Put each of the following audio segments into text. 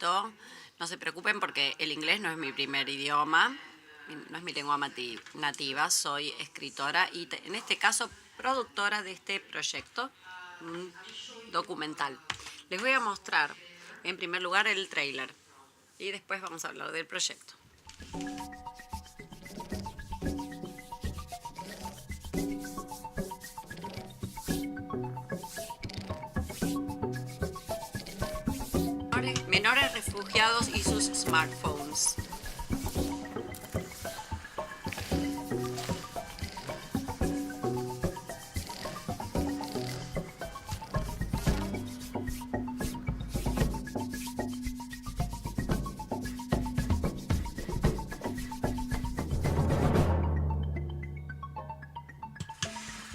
poquito. No se preocupen porque el inglés no es mi primer idioma, no es mi lengua nativa. Soy escritora y en este caso productora de este proyecto documental. Les voy a mostrar en primer lugar el tráiler y después vamos a hablar del proyecto. Menores refugiados y sus smartphones.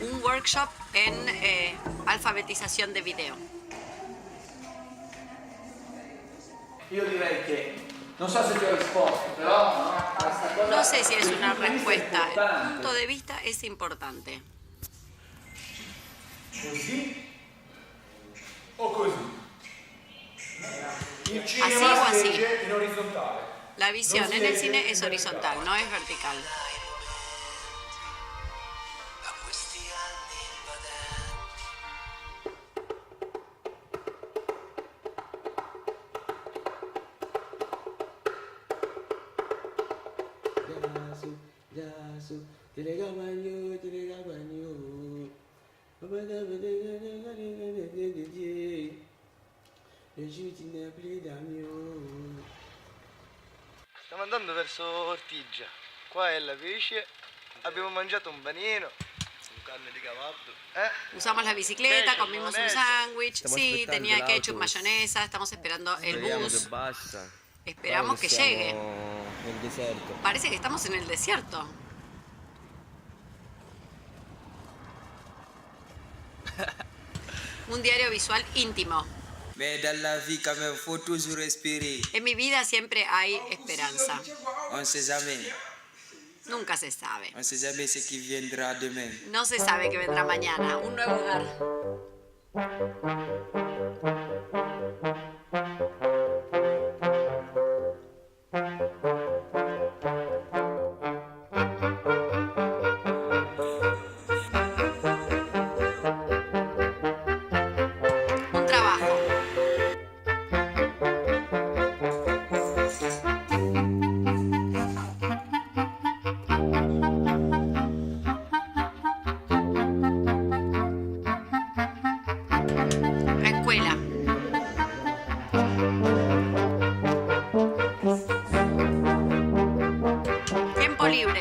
Un workshop en alfabetización de video. Io direi che non so se ti ho risposto, però questa cosa. No sé si es una respuesta. El punto de vista es importante. Così o così? Il Así cinema o así. invece in orizzontale. La visión en el cine es horizontal, no es vertical. Stiamo andando verso Ortigia. Qua è la pesce. Abbiamo mangiato un panino. Un carne di cavallo. Usamos la bicicleta, Ketchup, comimos un mayonesa. sándwich. Estamos Sí, esperando tenía el ketchup, autobús. mayonesa. Estamos esperando el Speriamo che bus. basta. Esperamos que llegue. Nel deserto. Parece que estamos en el desierto. Un diario visual íntimo. Mais dans la vie, quand même, faut toujours respirer. En mi vida siempre hay esperanza. On sait jamais. Nunca se sabe. On sait jamais ce qui viendra demain. No se sabe qué vendrá mañana. Un nuevo hogar. Un trabajo. La escuela. Tiempo libre.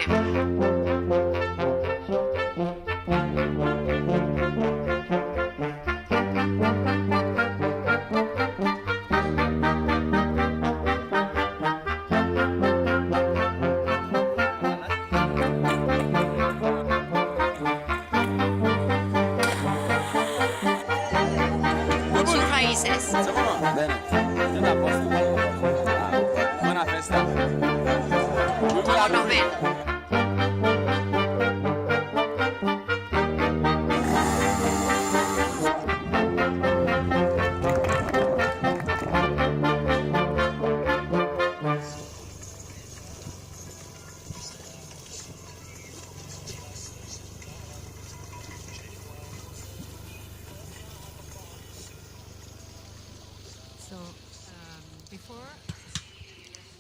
Sus raíces. Bene. Non a posto. Buona festa. ¿Cómo nos ven?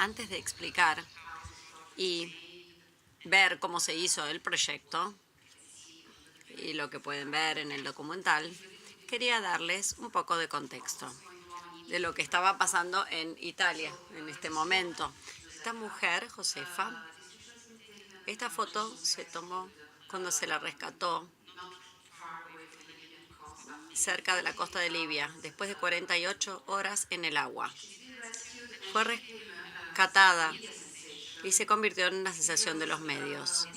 Antes de explicar y ver cómo se hizo el proyecto y lo que pueden ver en el documental, quería darles un poco de contexto de lo que estaba pasando en Italia en este momento. Esta mujer, Josefa, esta foto se tomó cuando se la rescató cerca de la costa de Libia, después de 48 horas en el agua. Fue rescatada y se convirtió en una sensación de los medios,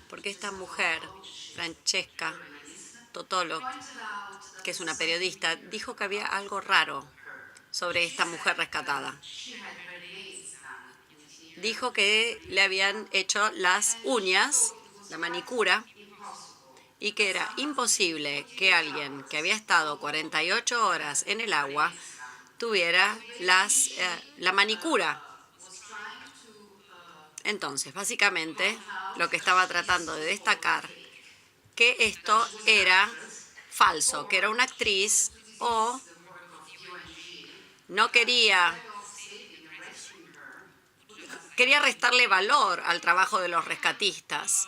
porque esta mujer, Francesca Totolo, que es una periodista, dijo que había algo raro sobre esta mujer rescatada. Dijo que le habían hecho las uñas, la manicura, y que era imposible que alguien que había estado 48 horas en el agua tuviera la manicura. Entonces, básicamente, lo que estaba tratando de destacar, que esto era falso, que era una actriz o no quería restarle valor al trabajo de los rescatistas.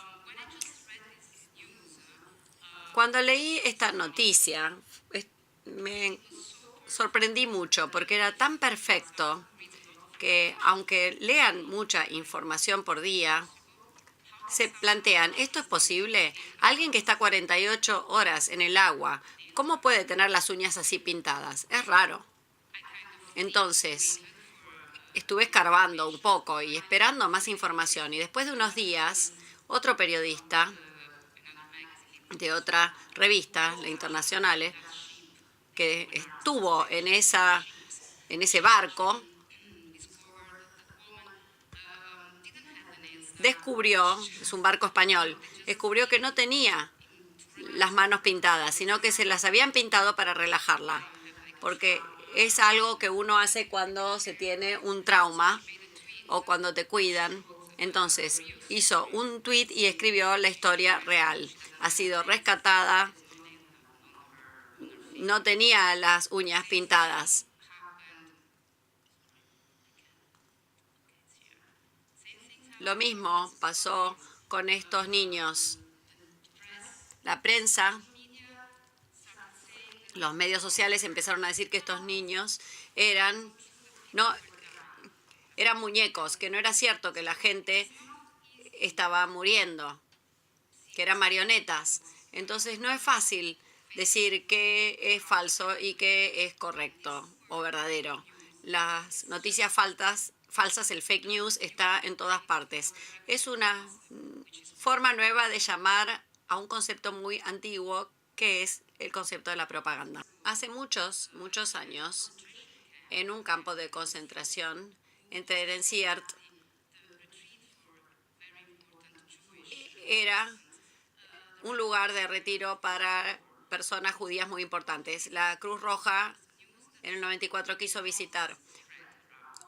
Cuando leí esta noticia, me sorprendí mucho porque era tan perfecto que aunque lean mucha información por día, se plantean, ¿esto es posible? Alguien que está 48 horas en el agua, ¿cómo puede tener las uñas así pintadas? Es raro. Entonces, estuve escarbando un poco y esperando más información. Y después de unos días, otro periodista de otra revista, la Internacional, que estuvo en ese barco, descubrió, es un barco español, descubrió que no tenía las manos pintadas, sino que se las habían pintado para relajarla, porque es algo que uno hace cuando se tiene un trauma o cuando te cuidan. Entonces hizo un tuit y escribió la historia real. Ha sido rescatada, no tenía las uñas pintadas. Lo mismo pasó con estos niños. La prensa, los medios sociales empezaron a decir que estos niños eran muñecos, que no era cierto que la gente estaba muriendo, que eran marionetas. Entonces no es fácil decir qué es falso y qué es correcto o verdadero. Las noticias falsas, el fake news, está en todas partes. Es una forma nueva de llamar a un concepto muy antiguo que es el concepto de la propaganda. Hace muchos años, en un campo de concentración en Theresienstadt, era un lugar de retiro para personas judías muy importantes. La Cruz Roja en el 94 quiso visitar,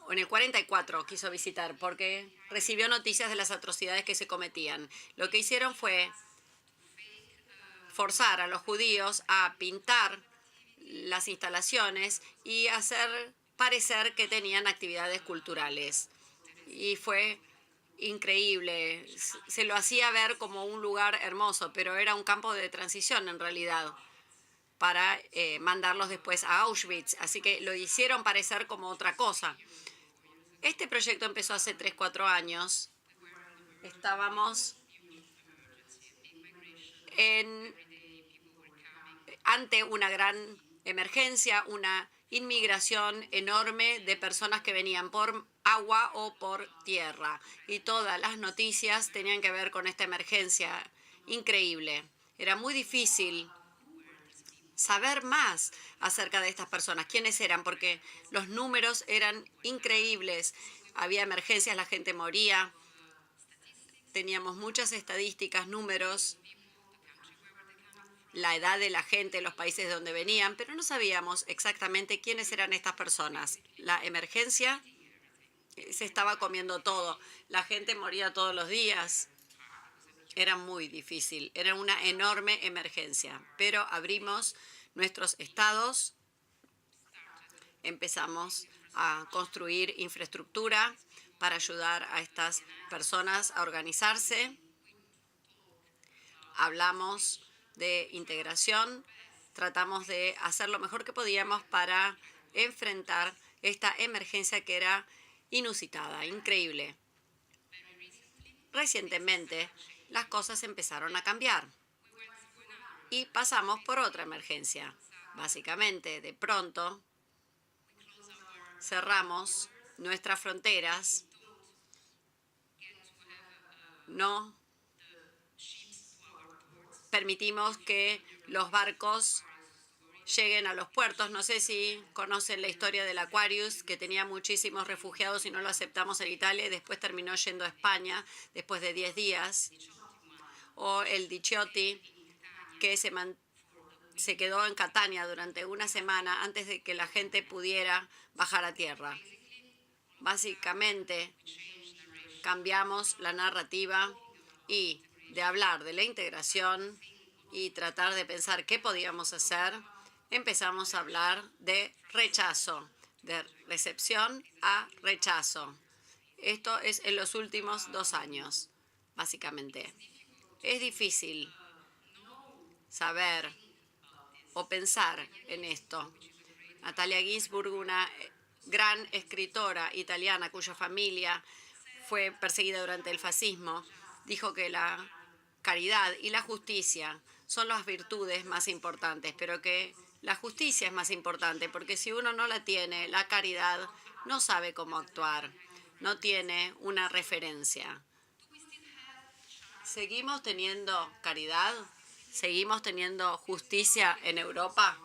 o en el 44 quiso visitar, porque recibió noticias de las atrocidades que se cometían. Lo que hicieron fue forzar a los judíos a pintar las instalaciones y hacer parecer que tenían actividades culturales. Y fue increíble. Se lo hacía ver como un lugar hermoso, pero era un campo de transición en realidad para mandarlos después a Auschwitz. Así que lo hicieron parecer como otra cosa. Este proyecto empezó hace 3, 4 años. Estábamos ante una gran emergencia, una inmigración enorme de personas que venían por agua o por tierra. Y todas las noticias tenían que ver con esta emergencia increíble. Era muy difícil saber más acerca de estas personas, quiénes eran, porque los números eran increíbles. Había emergencias, la gente moría. Teníamos muchas estadísticas, números, la edad de la gente, los países de donde venían, pero no sabíamos exactamente quiénes eran estas personas. La emergencia se estaba comiendo todo. La gente moría todos los días. Era muy difícil. Era una enorme emergencia. Pero abrimos nuestros estados, empezamos a construir infraestructura para ayudar a estas personas a organizarse. Hablamos de integración, tratamos de hacer lo mejor que podíamos para enfrentar esta emergencia que era inusitada, increíble. Recientemente, las cosas empezaron a cambiar y pasamos por otra emergencia. Básicamente, de pronto, cerramos nuestras fronteras, no permitimos que los barcos lleguen a los puertos. No sé si conocen la historia del Aquarius, que tenía muchísimos refugiados y no lo aceptamos en Italia y después terminó yendo a España después de 10 días. O el Diciotti, que se se quedó en Catania durante una semana antes de que la gente pudiera bajar a tierra. Básicamente, cambiamos la narrativa y de hablar de la integración y tratar de pensar qué podíamos hacer, empezamos a hablar de rechazo, de recepción a rechazo. Esto es en los últimos 2 años, básicamente. Es difícil saber o pensar en esto. Natalia Ginsburg, una gran escritora italiana cuya familia fue perseguida durante el fascismo, dijo que la caridad y la justicia son las virtudes más importantes, pero que la justicia es más importante, porque si uno no la tiene, la caridad no sabe cómo actuar, no tiene una referencia. ¿Seguimos teniendo caridad? ¿Seguimos teniendo justicia en Europa?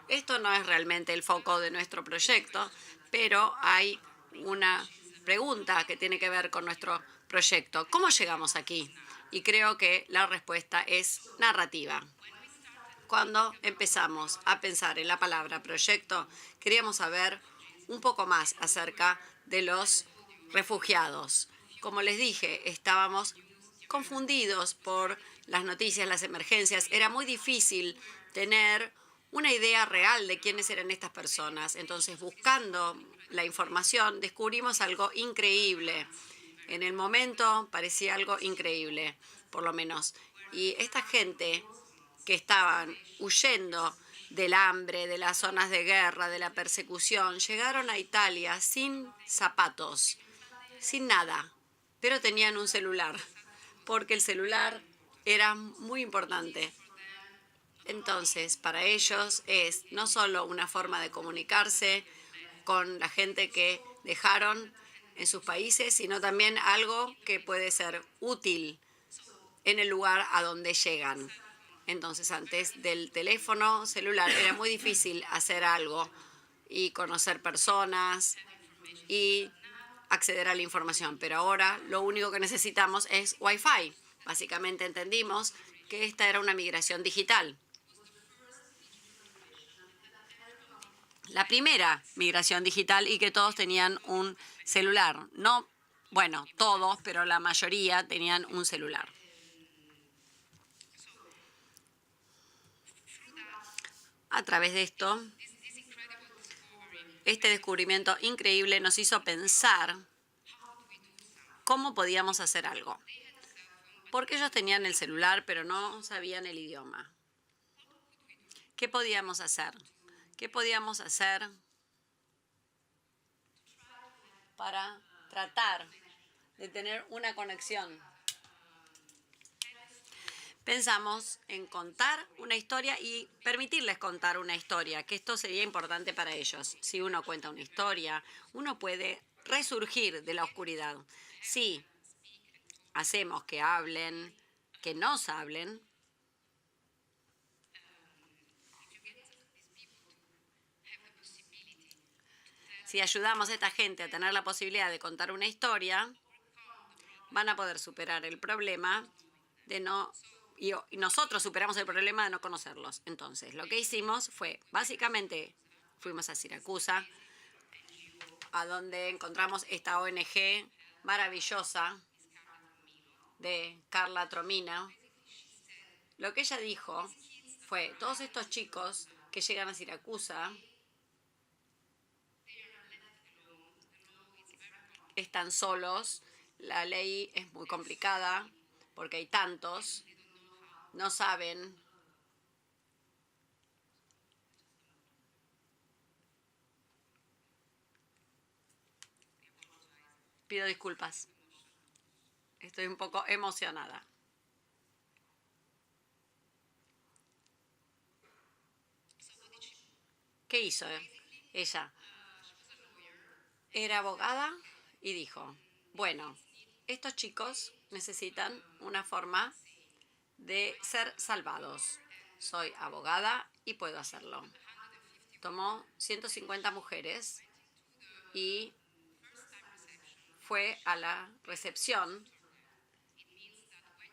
Esto no es realmente el foco de nuestro proyecto, pero hay una pregunta que tiene que ver con nuestro proyecto. ¿Cómo llegamos aquí? Y creo que la respuesta es narrativa. Cuando empezamos a pensar en la palabra proyecto, queríamos saber un poco más acerca de los refugiados. Como les dije, estábamos confundidos por las noticias, las emergencias. Era muy difícil tener una idea real de quiénes eran estas personas. Entonces, buscando la información, descubrimos algo increíble. En el momento parecía algo increíble, por lo menos. Y esta gente que estaban huyendo del hambre, de las zonas de guerra, de la persecución, llegaron a Italia sin zapatos, sin nada, pero tenían un celular, porque el celular era muy importante. Entonces, para ellos es no solo una forma de comunicarse con la gente que dejaron en sus países, sino también algo que puede ser útil en el lugar a donde llegan. Entonces, antes del teléfono celular era muy difícil hacer algo y conocer personas y acceder a la información. Pero ahora lo único que necesitamos es Wi-Fi. Básicamente entendimos que esta era una migración digital. La primera migración digital y que todos tenían un celular. No, bueno, todos, pero la mayoría tenían un celular. A través de esto, este descubrimiento increíble nos hizo pensar cómo podíamos hacer algo. Porque ellos tenían el celular, pero no sabían el idioma. ¿Qué podíamos hacer? ¿Qué podíamos hacer para tratar de tener una conexión? Pensamos en contar una historia y permitirles contar una historia, que esto sería importante para ellos. Si uno cuenta una historia, uno puede resurgir de la oscuridad. Si hacemos que hablen, que nos hablen, si ayudamos a esta gente a tener la posibilidad de contar una historia, van a poder superar el problema de no... Y nosotros superamos el problema de no conocerlos. Entonces, lo que hicimos fue, básicamente, fuimos a Siracusa, a donde encontramos esta ONG maravillosa de Carla Tromina. Lo que ella dijo fue, todos estos chicos que llegan a Siracusa están solos, la ley es muy complicada porque hay tantos, no saben pido disculpas. Estoy un poco emocionada. ¿Qué hizo ella? Era abogada y dijo, bueno, estos chicos necesitan una forma de ser salvados. Soy abogada y puedo hacerlo. Tomó 150 mujeres y fue a la recepción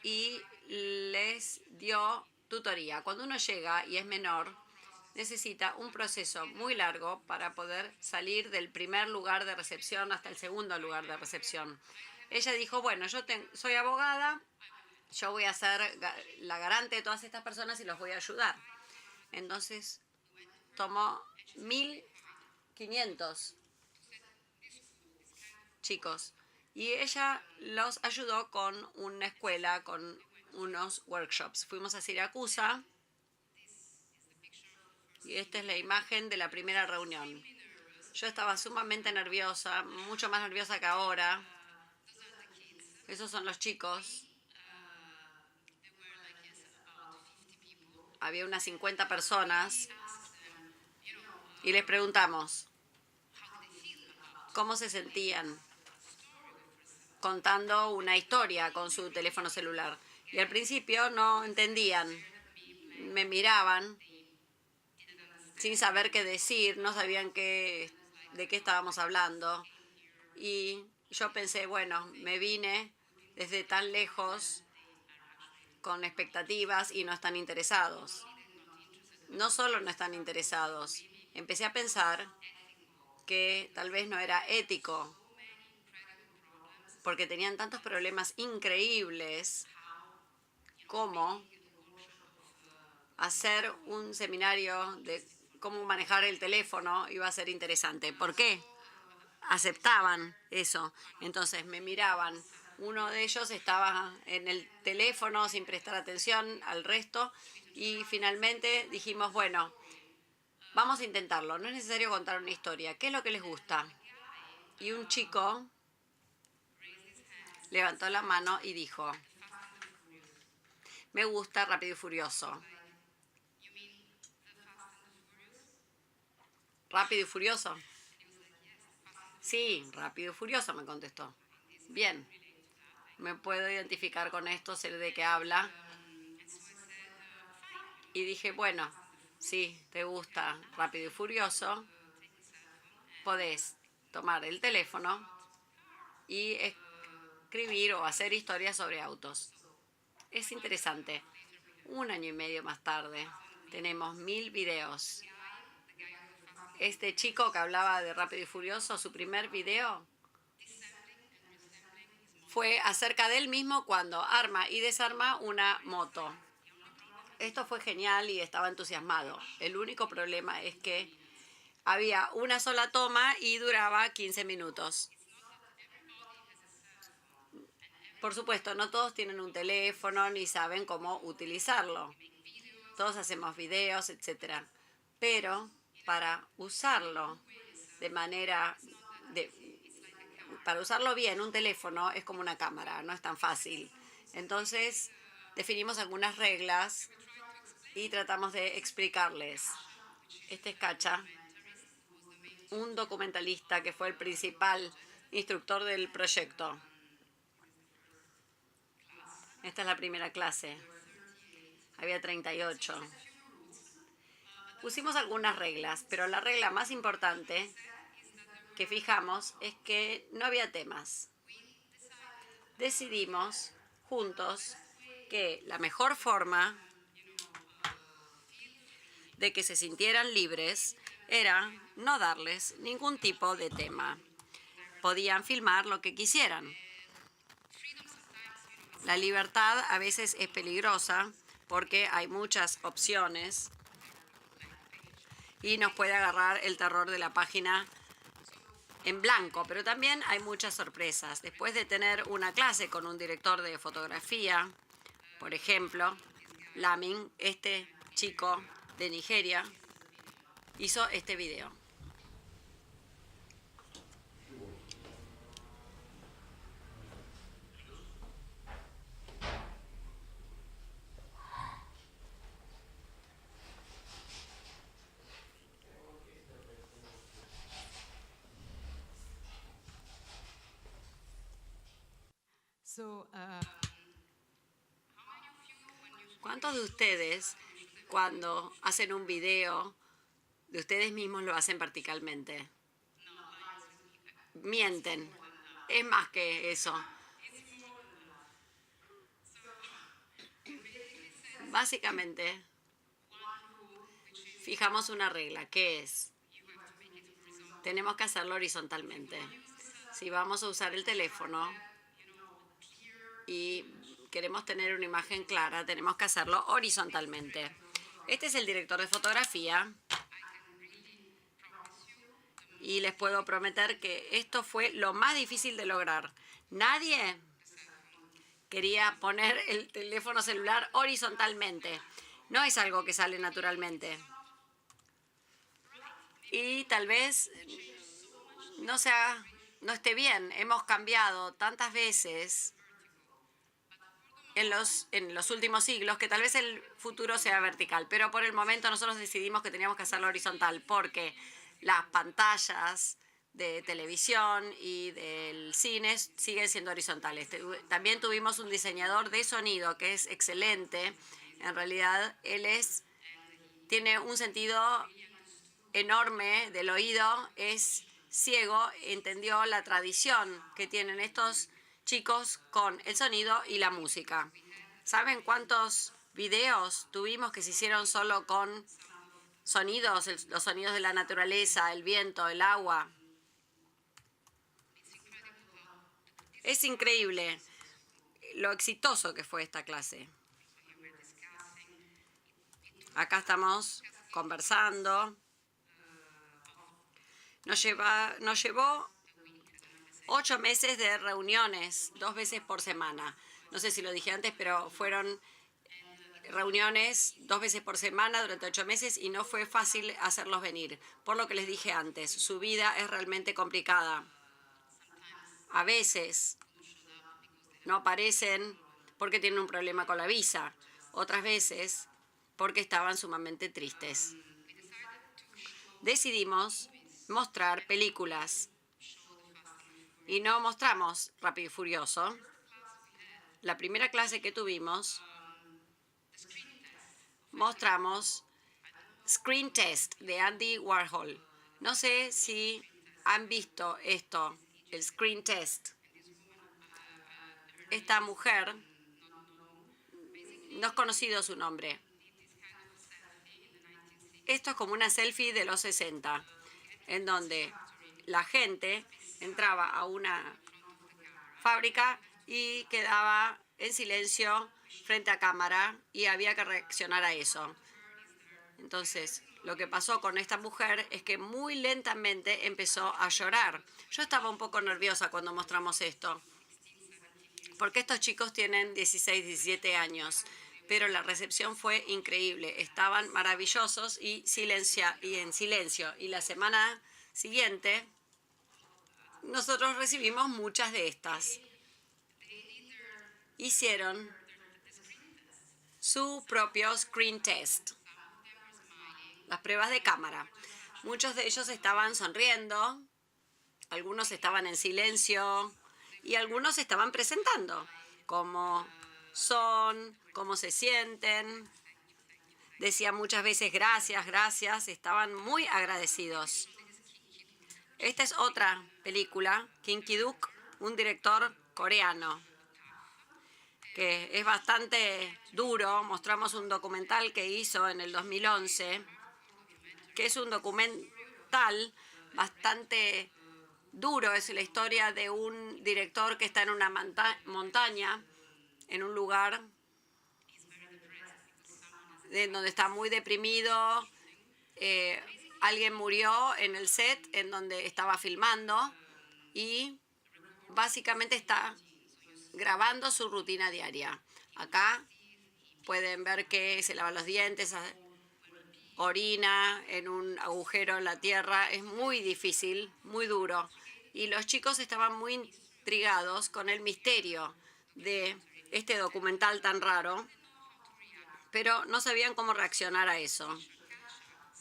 y les dio tutoría. Cuando uno llega y es menor, necesita un proceso muy largo para poder salir del primer lugar de recepción hasta el segundo lugar de recepción. Ella dijo, bueno, yo soy abogada, yo voy a ser la garante de todas estas personas y los voy a ayudar. Entonces tomó 1.500 chicos y ella los ayudó con una escuela, con unos workshops. Fuimos a Siracusa y esta es la imagen de la primera reunión. Yo estaba sumamente nerviosa, mucho más nerviosa que ahora. Esos son los chicos. Había unas 50 personas y les preguntamos cómo se sentían contando una historia con su teléfono celular. Y al principio no entendían, me miraban sin saber qué decir, no sabían de qué estábamos hablando. Y yo pensé, bueno, me vine desde tan lejos con expectativas y no están interesados. No solo no están interesados, empecé a pensar que tal vez no era ético porque tenían tantos problemas increíbles como hacer un seminario de cómo manejar el teléfono iba a ser interesante. ¿Por qué? Aceptaban eso. Entonces me miraban. Uno de ellos estaba en el teléfono sin prestar atención al resto y finalmente dijimos, bueno, vamos a intentarlo. No es necesario contar una historia. ¿Qué es lo que les gusta? Y un chico levantó la mano y dijo, me gusta Rápido y Furioso. ¿Rápido y Furioso? Sí, Rápido y Furioso, me contestó. Bien, me puedo identificar con esto, sé de qué habla. Y dije, bueno, si te gusta Rápido y Furioso, podés tomar el teléfono y escribir o hacer historias sobre autos. Es interesante. 1 año y medio más tarde, tenemos 1.000 videos. Este chico que hablaba de Rápido y Furioso, su primer video fue acerca de él mismo cuando arma y desarma una moto. Esto fue genial y estaba entusiasmado. El único problema es que había una sola toma y duraba 15 minutos. Por supuesto, no todos tienen un teléfono ni saben cómo utilizarlo. Todos hacemos videos, etc. Pero para usarlo para usarlo bien, un teléfono es como una cámara, no es tan fácil. Entonces, definimos algunas reglas y tratamos de explicarles. Este es Kacha, un documentalista que fue el principal instructor del proyecto. Esta es la primera clase. Había 38. Pusimos algunas reglas, pero la regla más importante que fijamos es que no había temas. Decidimos juntos que la mejor forma de que se sintieran libres era no darles ningún tipo de tema. Podían filmar lo que quisieran. La libertad a veces es peligrosa porque hay muchas opciones y nos puede agarrar el terror de la página en blanco, pero también hay muchas sorpresas. Después de tener una clase con un director de fotografía, por ejemplo, Lamin, este chico de Nigeria, hizo este video. ¿Cuántos de ustedes, cuando hacen un video de ustedes mismos, lo hacen verticalmente? Mienten. Es más que eso. Básicamente, fijamos una regla, que es, tenemos que hacerlo horizontalmente. Si vamos a usar el teléfono y queremos tener una imagen clara, tenemos que hacerlo horizontalmente. Este es el director de fotografía y les puedo prometer que esto fue lo más difícil de lograr. Nadie quería poner el teléfono celular horizontalmente. No es algo que sale naturalmente. Y tal vez no esté bien. Hemos cambiado tantas veces en los últimos siglos que tal vez el futuro sea vertical. Pero por el momento nosotros decidimos que teníamos que hacerlo horizontal porque las pantallas de televisión y del cine siguen siendo horizontales. También tuvimos un diseñador de sonido que es excelente. En realidad, tiene un sentido enorme del oído, es ciego, entendió la tradición que tienen estos chicos con el sonido y la música. ¿Saben cuántos videos tuvimos que se hicieron solo con sonidos, los sonidos de la naturaleza, el viento, el agua? Es increíble lo exitoso que fue esta clase. Acá estamos conversando. Nos llevó 8 meses de reuniones, 2 veces por semana. No sé si lo dije antes, pero fueron reuniones 2 veces por semana durante 8 meses y no fue fácil hacerlos venir. Por lo que les dije antes, su vida es realmente complicada. A veces no aparecen porque tienen un problema con la visa. Otras veces porque estaban sumamente tristes. Decidimos mostrar películas y no mostramos Rápido y Furioso. La primera clase que tuvimos, mostramos Screen Test de Andy Warhol. No sé si han visto esto, el Screen Test. Esta mujer, no es conocido su nombre. Esto es como una selfie de los 60, en donde la gente entraba a una fábrica y quedaba en silencio frente a cámara y había que reaccionar a eso. Entonces, lo que pasó con esta mujer es que muy lentamente empezó a llorar. Yo estaba un poco nerviosa cuando mostramos esto, porque estos chicos tienen 16, 17 años, pero la recepción fue increíble. Estaban maravillosos y en silencio. Y la semana siguiente, nosotros recibimos muchas de estas. Hicieron su propio screen test, las pruebas de cámara. Muchos de ellos estaban sonriendo, algunos estaban en silencio y algunos estaban presentando cómo son, cómo se sienten. Decían muchas veces gracias, gracias, estaban muy agradecidos. Esta es otra película, Kim Ki-duk, un director coreano, que es bastante duro. Mostramos un documental que hizo en el 2011, que es un documental bastante duro. Es la historia de un director que está en una montaña, en un lugar donde está muy deprimido. Alguien murió en el set en donde estaba filmando y básicamente está grabando su rutina diaria. Acá pueden ver que se lava los dientes, orina en un agujero en la tierra. Es muy difícil, muy duro. Y los chicos estaban muy intrigados con el misterio de este documental tan raro, pero no sabían cómo reaccionar a eso.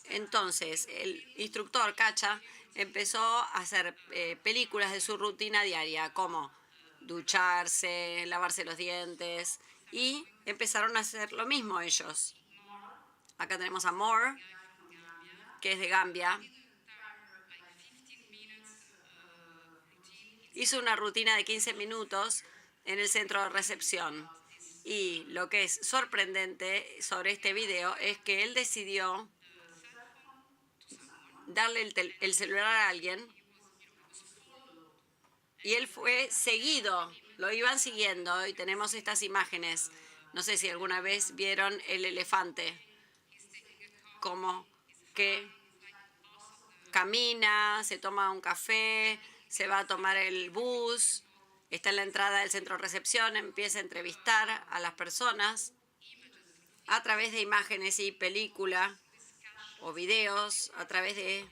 Entonces, el instructor, Kacha, empezó a hacer películas de su rutina diaria, como ducharse, lavarse los dientes, y empezaron a hacer lo mismo ellos. Acá tenemos a Moore, que es de Gambia. Hizo una rutina de 15 minutos en el centro de recepción Y lo que es sorprendente sobre este video es que él decidió darle el celular a alguien y él fue seguido, lo iban siguiendo y tenemos estas imágenes. No sé si alguna vez vieron el elefante, como que camina, se toma un café, se va a tomar el bus, está en la entrada del centro de recepción, empieza a entrevistar a las personas a través de imágenes y película o videos, a través de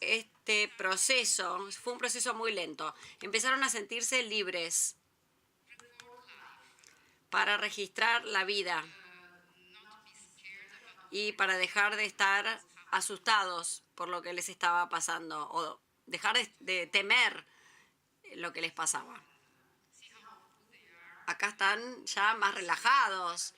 este proceso. Fue un proceso muy lento. Empezaron a sentirse libres para registrar la vida y para dejar de estar asustados por lo que les estaba pasando o dejar de temer lo que les pasaba. Acá están ya más relajados.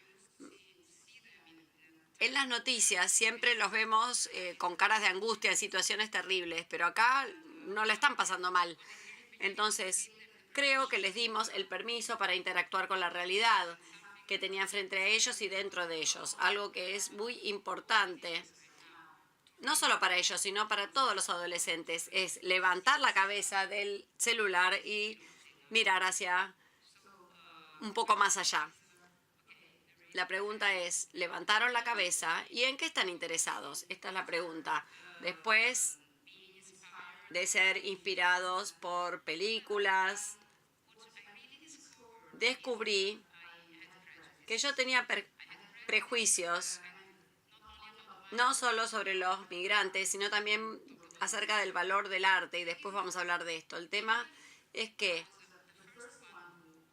En las noticias siempre los vemos con caras de angustia en situaciones terribles, pero acá no la están pasando mal. Entonces, creo que les dimos el permiso para interactuar con la realidad que tenían frente a ellos y dentro de ellos. Algo que es muy importante, no solo para ellos, sino para todos los adolescentes, es levantar la cabeza del celular y mirar hacia un poco más allá. La pregunta es, ¿levantaron la cabeza? ¿Y en qué están interesados? Esta es la pregunta. Después de ser inspirados por películas, descubrí que yo tenía prejuicios, no solo sobre los migrantes, sino también acerca del valor del arte, y después vamos a hablar de esto. El tema es que,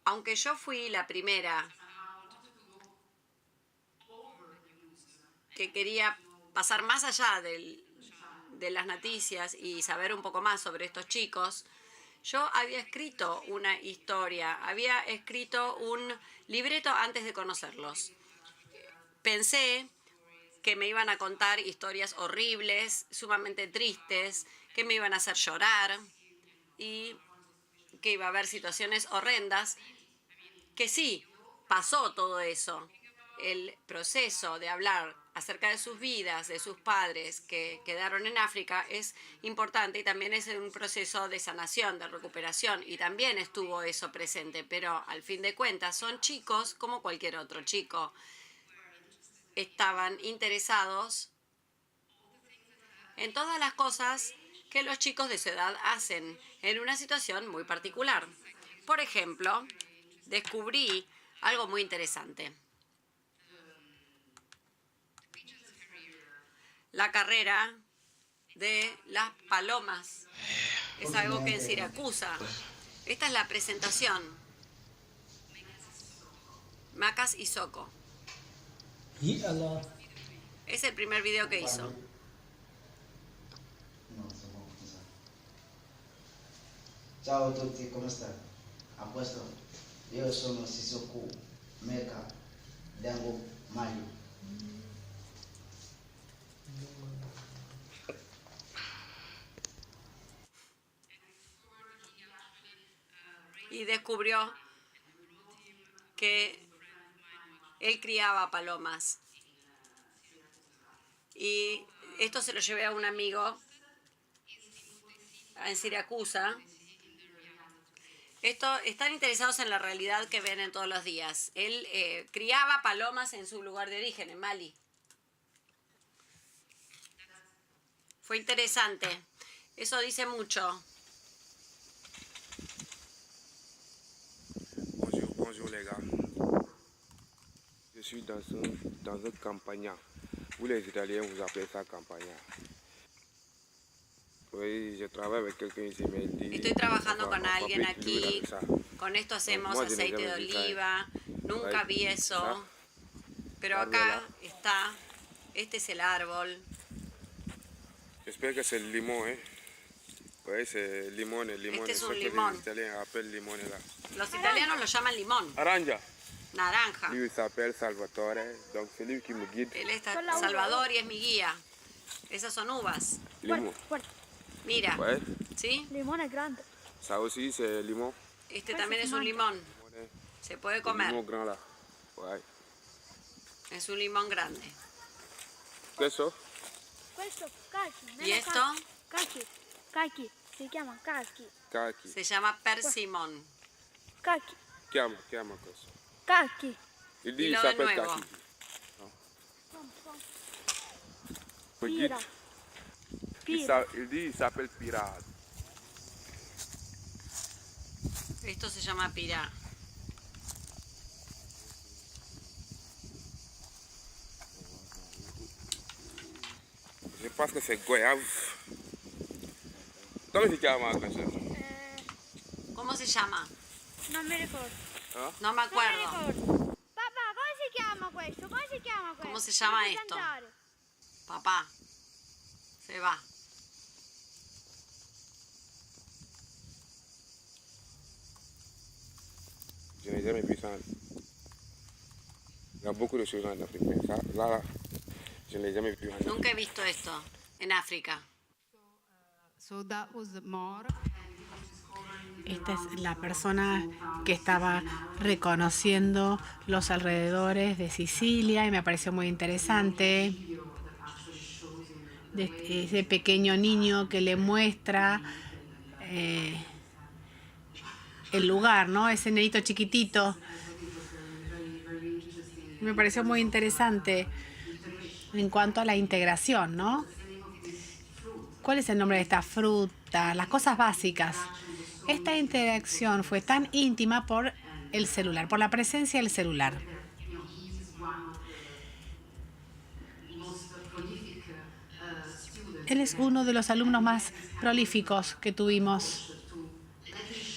aunque yo fui la primera que quería pasar más allá de las noticias y saber un poco más sobre estos chicos, yo había escrito una historia, había escrito un libreto antes de conocerlos. Pensé que me iban a contar historias horribles, sumamente tristes, que me iban a hacer llorar y que iba a haber situaciones horrendas, que sí, pasó todo eso. El proceso de hablar acerca de sus vidas, de sus padres que quedaron en África, es importante y también es un proceso de sanación, de recuperación, y también estuvo eso presente, pero al fin de cuentas son chicos como cualquier otro chico. Estaban interesados en todas las cosas que los chicos de su edad hacen en una situación muy particular. Por ejemplo, descubrí algo muy interesante. La carrera de las palomas es algo que en Siracusa. Esta es la presentación. Macas y Soco. Es el primer video que hizo. Ciao a tutti, come stai? A posto? Io sono Sissoko Meka Dango Mali. Y descubrió que él criaba palomas. Y esto se lo llevé a un amigo en Siracusa. Están interesados en la realidad que ven en todos los días. Él criaba palomas en su lugar de origen, en Mali. Fue interesante. Eso dice mucho. Bonjour les gars. Je suis dans un campagnat. Vous les Italiens, vous appelez ça campagnat. Oui, je travaille avec quelqu'un ici, mais il dit... Estoy trabajando con alguien aquí. Con esto hacemos aceite de oliva. Nunca vi eso. Pero acá está. Este es el árbol. J'espère que c'est le limon, hein. Oui, c'est limone, limone. Este es un Ce que limón. les Italiens appellent limone là. Los italianos lo llaman limón. Aranja. Naranja. Lui, il s'appelle Salvatore. Donc, c'est lui qui me guide. Él es Salvador y es mi guía. Esas son uvas. Limon. Mira. Ouais. ¿Sí? Limón es grande. Ça aussi, c'est limon. Este también es un limón. Limone. Se puede Le comer. limon grand là. Ouais. Es un limón grande. Questo? Questo kaki. ¿Y esto? Kaki. Kaki. Si chiama kaki. Kaki. Se llama persimón. Kaki. Chiama questo. Kaki. Il dit Dilo il de s'appelle nuevo. Kaki. Pira. Il dit il s'appelle pirate. Esto se llama pirá. Je pense que c'est goyave. Come si chiama questo? ¿Cómo se llama? Non mi ricordo. No me Non mi acuerdo. ricordo. Papà, come si chiama questo? Come si chiama questo? ¿Cómo se llama Devi esto? cantare. Papá. Se va. Je n'ai jamais vu ça. Il y a beaucoup de choses en Afrique, mais ça, là, je ne l'ai jamais vu en Afrique. Nunca he visto esto en África. So that was more. Esta es la persona que estaba reconociendo los alrededores de Sicilia y me pareció muy interesante. De ese pequeño niño que le muestra el lugar, ¿no? Ese nenito chiquitito. Me pareció muy interesante en cuanto a la integración, ¿no? ¿Cuál es el nombre de esta fruta? Las cosas básicas. Esta interacción fue tan íntima por el celular, por la presencia del celular. Él es uno de los alumnos más prolíficos que tuvimos.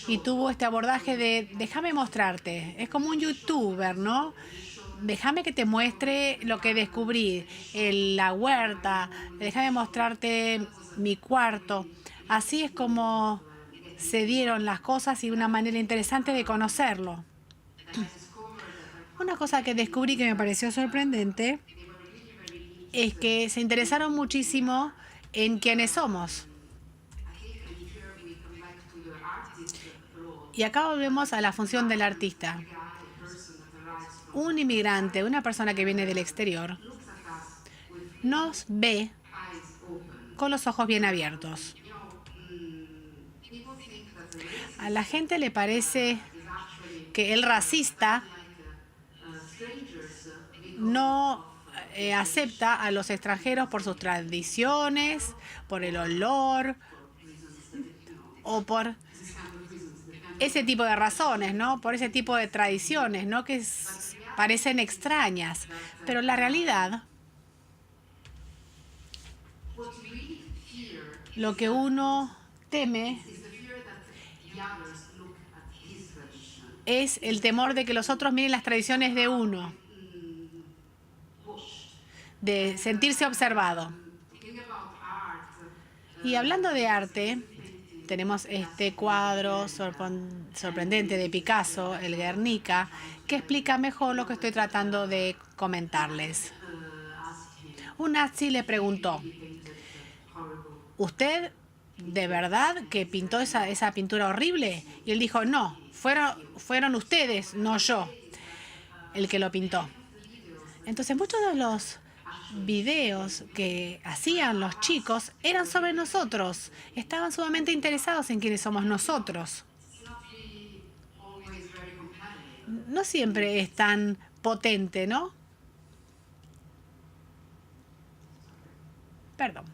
Y tuvo este abordaje de déjame mostrarte. Es como un youtuber, ¿no? Déjame que te muestre lo que descubrí, la huerta, déjame mostrarte mi cuarto. Así es como se dieron las cosas y una manera interesante de conocerlo. Una cosa que descubrí que me pareció sorprendente es que se interesaron muchísimo en quiénes somos. Y acá volvemos a la función del artista. Un inmigrante, una persona que viene del exterior, nos ve con los ojos bien abiertos. A la gente le parece que el racista no acepta a los extranjeros por sus tradiciones, por el olor o por ese tipo de razones, ¿no? Por ese tipo de tradiciones, ¿no? Que parecen extrañas. Pero la realidad, lo que uno teme es el temor de que los otros miren las tradiciones de uno, de sentirse observado. Y hablando de arte, tenemos este cuadro sorprendente de Picasso, el Guernica, que explica mejor lo que estoy tratando de comentarles. Un nazi le preguntó, ¿usted de verdad que pintó esa pintura horrible? Y él dijo, no, fueron ustedes, no yo, el que lo pintó. Entonces muchos de los videos que hacían los chicos eran sobre nosotros. Estaban sumamente interesados en quiénes somos nosotros. No siempre es tan potente, ¿no? Perdón.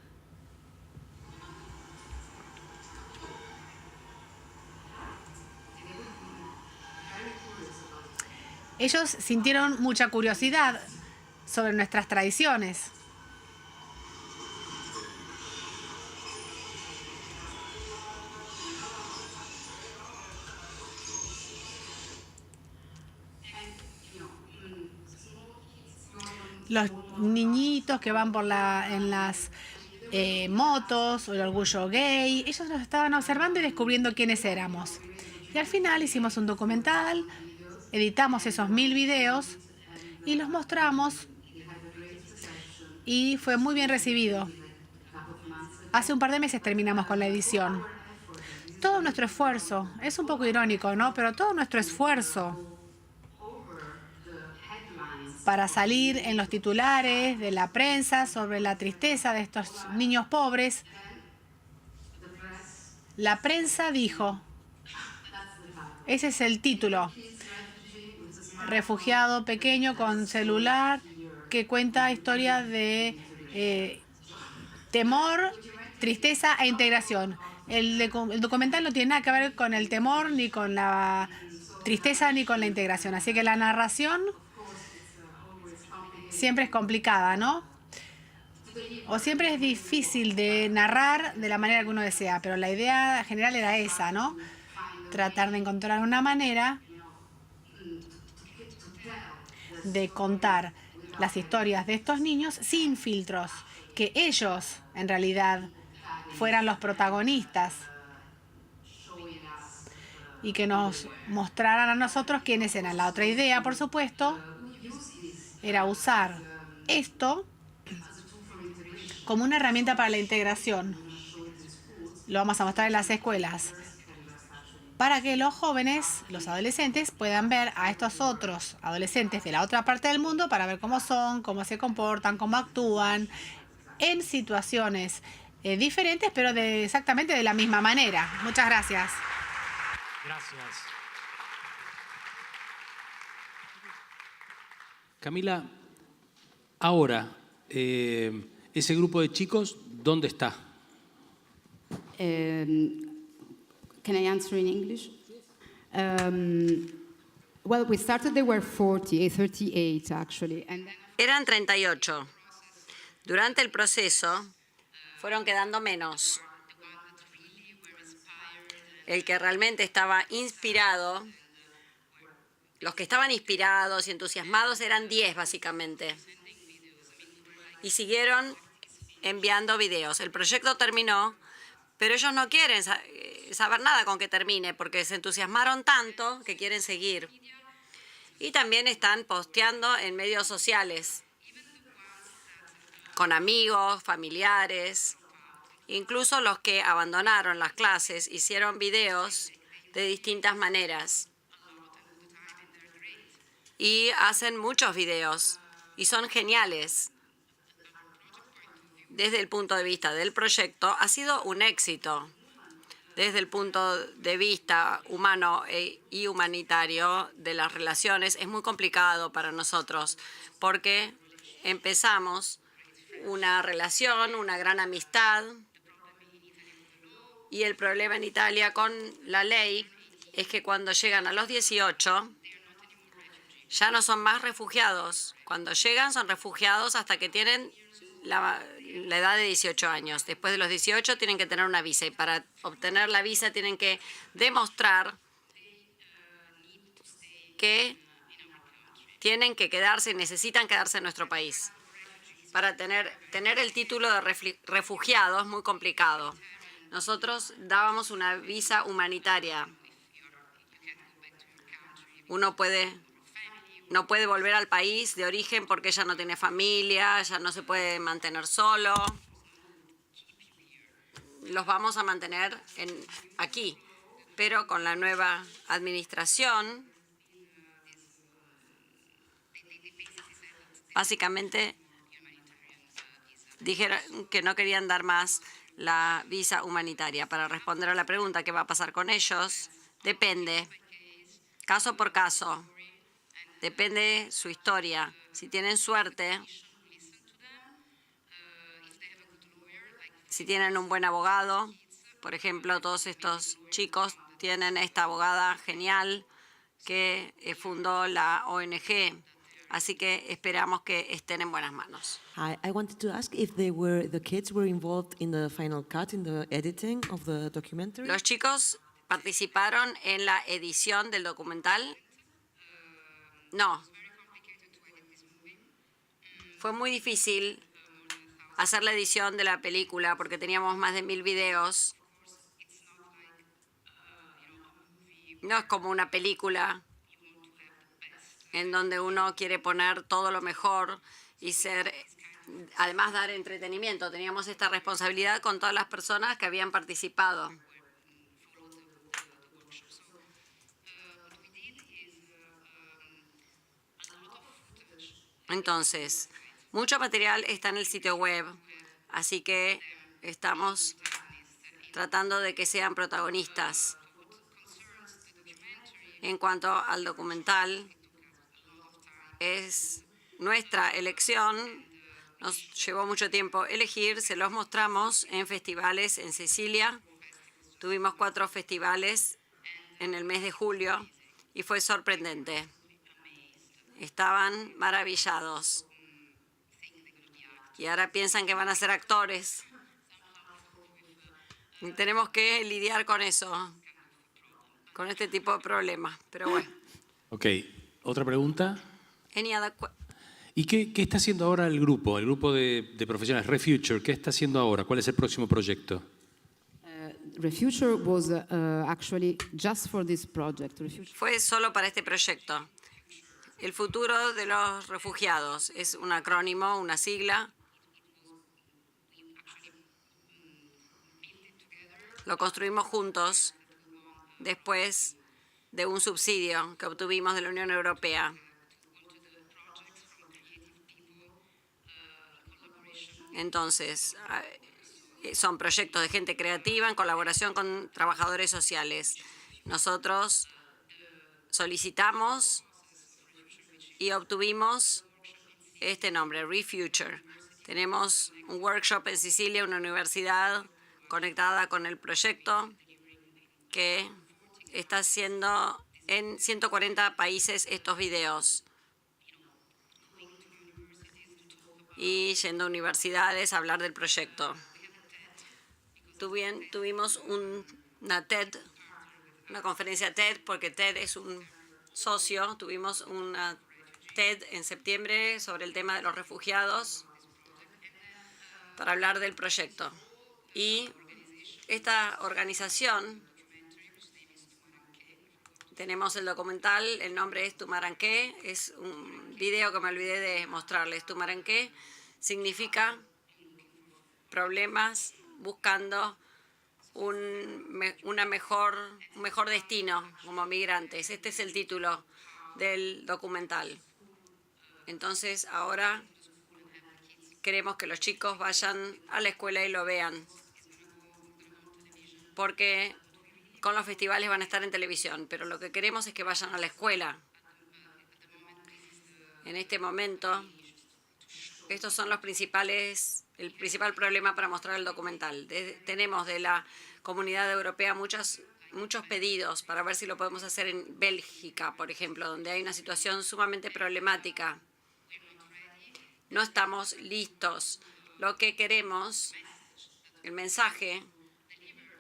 Ellos sintieron mucha curiosidad sobre nuestras tradiciones. Los niñitos que van en las motos o el orgullo gay, ellos nos estaban observando y descubriendo quiénes éramos. Y al final hicimos un documental, editamos esos 1000 videos y los mostramos y fue muy bien recibido. Hace un par de meses terminamos con la edición. Todo nuestro esfuerzo, es un poco irónico, ¿no? Pero todo nuestro esfuerzo para salir en los titulares de la prensa sobre la tristeza de estos niños pobres. La prensa dijo, ese es el título, refugiado pequeño con celular que cuenta historias de temor, tristeza e integración. El documental no tiene nada que ver con el temor, ni con la tristeza, ni con la integración. Así que la narración siempre es complicada, ¿no? O siempre es difícil de narrar de la manera que uno desea, pero la idea general era esa, ¿no? Tratar de encontrar una manera de contar las historias de estos niños sin filtros, que ellos en realidad fueran los protagonistas y que nos mostraran a nosotros quiénes eran. La otra idea, por supuesto, era usar esto como una herramienta para la integración. Lo vamos a mostrar en las escuelas, para que los jóvenes, los adolescentes, puedan ver a estos otros adolescentes de la otra parte del mundo para ver cómo son, cómo se comportan, cómo actúan en situaciones diferentes, pero exactamente de la misma manera. Muchas gracias. Gracias. Camila, ahora, ese grupo de chicos, ¿dónde está? Can I answer in English? Well, we started, they were 38 actually. And then... Eran 38. Durante el proceso fueron quedando menos. El que realmente estaba inspirado, los que estaban inspirados y entusiasmados eran 10 básicamente. Y siguieron enviando videos. El proyecto terminó, pero ellos no quieren saber nada con que termine porque se entusiasmaron tanto que quieren seguir. Y también están posteando en medios sociales con amigos, familiares, incluso los que abandonaron las clases hicieron videos de distintas maneras. Y hacen muchos videos y son geniales. Desde el punto de vista del proyecto, ha sido un éxito. Desde el punto de vista humano y humanitario de las relaciones, es muy complicado para nosotros porque empezamos una relación, una gran amistad. Y el problema en Italia con la ley es que cuando llegan a los 18, ya no son más refugiados. Cuando llegan son refugiados hasta que tienen la edad de 18 años. Después de los 18 tienen que tener una visa y para obtener la visa tienen que demostrar que tienen que quedarse, necesitan quedarse en nuestro país. Para tener el título de refugiado es muy complicado. Nosotros dábamos una visa humanitaria. Uno no puede volver al país de origen porque ya no tiene familia, ya no se puede mantener solo. Los vamos a mantener aquí, pero con la nueva administración, básicamente dijeron que no querían dar más la visa humanitaria. Para responder a la pregunta ¿qué va a pasar con ellos? Depende, caso por caso. Depende su historia. Si tienen suerte, si tienen un buen abogado, por ejemplo, todos estos chicos tienen esta abogada genial que fundó la ONG. Así que esperamos que estén en buenas manos. I wanted to ask if the kids were involved in the final cut, in the editing of the documentary. Los chicos participaron en la edición del documental. No. Fue muy difícil hacer la edición de la película porque teníamos más de 1000 videos. No es como una película en donde uno quiere poner todo lo mejor y además dar entretenimiento. Teníamos esta responsabilidad con todas las personas que habían participado. Entonces, mucho material está en el sitio web, así que estamos tratando de que sean protagonistas. En cuanto al documental, es nuestra elección. Nos llevó mucho tiempo elegir, se los mostramos en festivales en Sicilia. Tuvimos 4 festivales en el mes de julio y fue sorprendente. Estaban maravillados. Y ahora piensan que van a ser actores. Y tenemos que lidiar con eso, con este tipo de problemas. Pero bueno. Ok, otra pregunta. Any other ¿Y qué está haciendo ahora el grupo de profesionales, ReFuture? ¿Qué está haciendo ahora? ¿Cuál es el próximo proyecto? ReFuture was actually just for this project. Fue solo para este proyecto. El futuro de los refugiados es un acrónimo, una sigla. Lo construimos juntos después de un subsidio que obtuvimos de la Unión Europea. Entonces, son proyectos de gente creativa en colaboración con trabajadores sociales. Nosotros solicitamos y obtuvimos este nombre, ReFuture. Tenemos un workshop en Sicilia, una universidad conectada con el proyecto que está haciendo en 140 países estos videos. Y yendo a universidades a hablar del proyecto. Tuvimos una conferencia TED, porque TED es un socio. Tuvimos una TED en septiembre sobre el tema de los refugiados para hablar del proyecto. Y esta organización, tenemos el documental, el nombre es Tumaranqué, es un video que me olvidé de mostrarles. Tumaranqué significa problemas buscando un mejor destino como migrantes. Este es el título del documental. Entonces ahora queremos que los chicos vayan a la escuela y lo vean, porque con los festivales van a estar en televisión, pero lo que queremos es que vayan a la escuela. En este momento, estos son el principal problema para mostrar el documental. Tenemos de la comunidad europea muchos pedidos para ver si lo podemos hacer en Bélgica, por ejemplo, donde hay una situación sumamente problemática. No estamos listos. Lo que queremos, el mensaje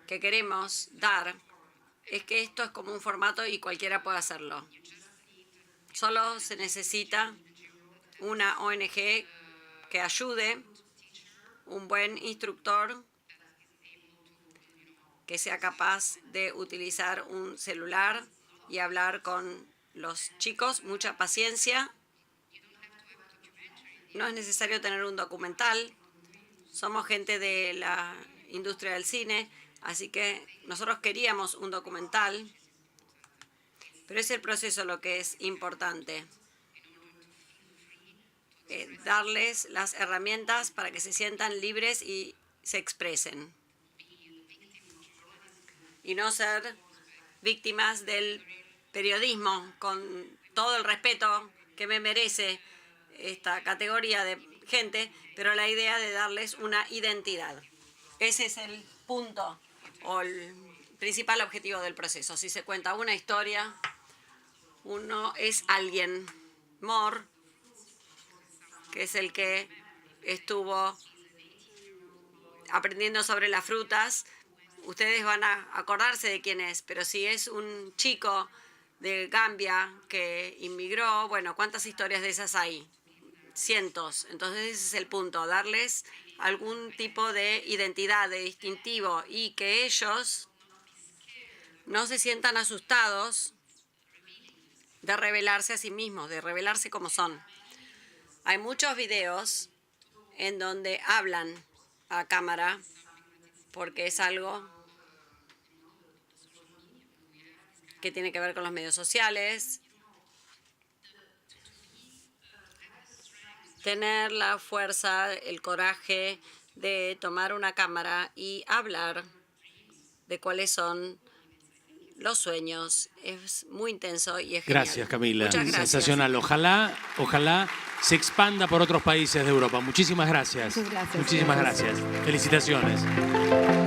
que queremos dar, es que esto es como un formato y cualquiera puede hacerlo. Solo se necesita una ONG que ayude, un buen instructor que sea capaz de utilizar un celular y hablar con los chicos, mucha paciencia. No es necesario tener un documental. Somos gente de la industria del cine, así que nosotros queríamos un documental, pero es el proceso lo que es importante. Darles las herramientas para que se sientan libres y se expresen. Y no ser víctimas del periodismo, con todo el respeto que me merece esta categoría de gente, pero la idea de darles una identidad. Ese es el punto o el principal objetivo del proceso. Si se cuenta una historia, uno es alguien. More, que es el que estuvo aprendiendo sobre las frutas, ustedes van a acordarse de quién es, pero si es un chico de Gambia que inmigró, bueno, ¿cuántas historias de esas hay? Cientos. Entonces ese es el punto, darles algún tipo de identidad, de distintivo, y que ellos no se sientan asustados de revelarse a sí mismos, de revelarse como son. Hay muchos videos en donde hablan a cámara porque es algo que tiene que ver con los medios sociales. tener la fuerza, el coraje de tomar una cámara y hablar de cuáles son los sueños. Es muy intenso y es genial. Gracias, Camila. Muchas gracias. Sensacional. Ojalá se expanda por otros países de Europa. Muchísimas gracias. Muchas gracias. Muchísimas gracias. Felicitaciones.